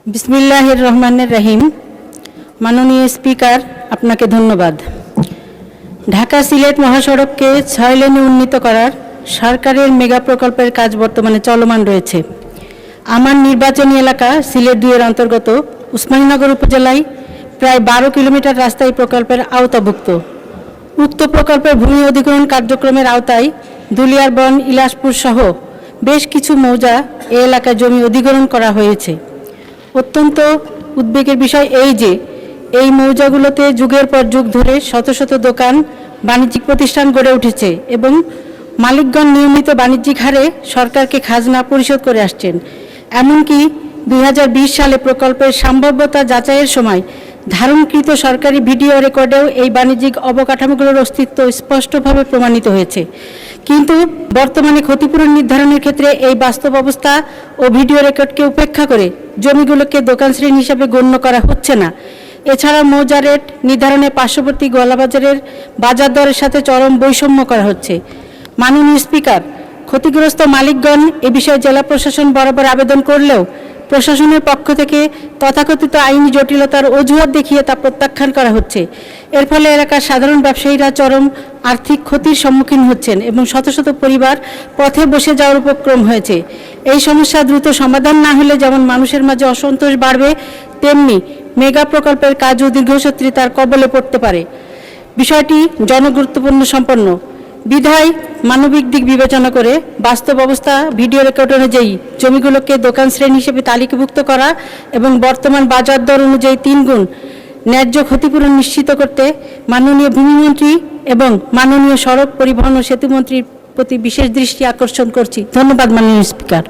বিসমিল্লাহির রহমানির রহিম। মাননীয় স্পিকার, আপনাকে ধন্যবাদ। ঢাকা সিলেট মহাসড়ককে 6 লেনে উন্নীত করার সরকারের মেগা প্রকল্পের কাজ বর্তমানে চলমান রয়েছে। আমার নির্বাচনী এলাকা সিলেট 2 এর অন্তর্গত উসমানীনগর উপজেলায় প্রায় 12 কিলোমিটার রাস্তা এই প্রকল্পের আওতাভুক্ত। উক্ত প্রকল্পের ভূমি অধিগ্রহণ কার্যক্রমের আওতায় দুলিয়ারবন, ইলাসপুর সহ বেশ কিছু মৌজা এ এলাকায় জমি অধিগ্রহণ করা হয়েছে। অত্যন্ত উদ্বেগের বিষয় এই যে এই মৌজাগুলোতে যুগের পর যুগ ধরে শত শত দোকান, বাণিজ্যিক প্রতিষ্ঠান গড়ে উঠেছে এবং মালিকগণ নিয়মিত বাণিজ্যিক হারে সরকারকে খাজনা পরিশোধ করে আসছেন। এমনকি 2020 সালে প্রকল্পের সম্ভাব্যতা যাচাইয়ের সময় ধারণকৃত সরকারি ভিডিও রেকর্ডেও এই বাণিজ্যিক অবকাঠামোগুলোর অস্তিত্ব স্পষ্টভাবে প্রমাণিত হয়েছে। কিন্তু বর্তমানে ক্ষতিপূরণ নির্ধারণের ক্ষেত্রে এই বাস্তব অবস্থা ও ভিডিও রেকর্ডকে উপেক্ষা করে জমিগুলোকে দোকান শ্রেণী হিসাবে গণ্য করা হচ্ছে না। এছাড়া মৌজা রেট নির্ধারণে পার্শ্ববর্তী গোয়ালাবাজারের বাজার দরের সাথে চরম বৈষম্য করা হচ্ছে। মাননীয় স্পিকার, ক্ষতিগ্রস্ত মালিকগণ এ বিষয়ে জেলা প্রশাসন বরাবর আবেদন করলেও প্রশাসনের পক্ষ থেকে তথাকথিত আইনি জটিলতার অজুহাত দেখিয়ে তা প্রত্যাখ্যান করা হচ্ছে। এর ফলে এলাকার সাধারণ ব্যবসায়ীরা চরম আর্থিক ক্ষতির সম্মুখীন হচ্ছেন এবং শত শত পরিবার পথে বসে যাওয়ার উপক্রম হয়েছে। এই সমস্যা দ্রুত সমাধান না হলে যেমন মানুষের মাঝে অসন্তোষ বাড়বে, তেমনি মেগা প্রকল্পের কাজও দীর্ঘসূত্রিতার কবলে পড়তে পারে। বিষয়টি জনগুরুত্বপূর্ণ সম্পন্ন বিধায় মানবিক দিক বিবেচনা করে বাস্তব অবস্থা ভিডিও রেকর্ড অনুযায়ী জমিগুলোকে দোকান শ্রেণী হিসেবে তালিকাভুক্ত করা এবং বর্তমান বাজার দর অনুযায়ী 3 গুণ ন্যায্য ক্ষতিপূরণ নিশ্চিত করতে মাননীয় ভূমিমন্ত্রী এবং মাননীয় সড়ক পরিবহন ও সেতুমন্ত্রীর প্রতি বিশেষ দৃষ্টি আকর্ষণ করছি। ধন্যবাদ মাননীয় স্পিকার।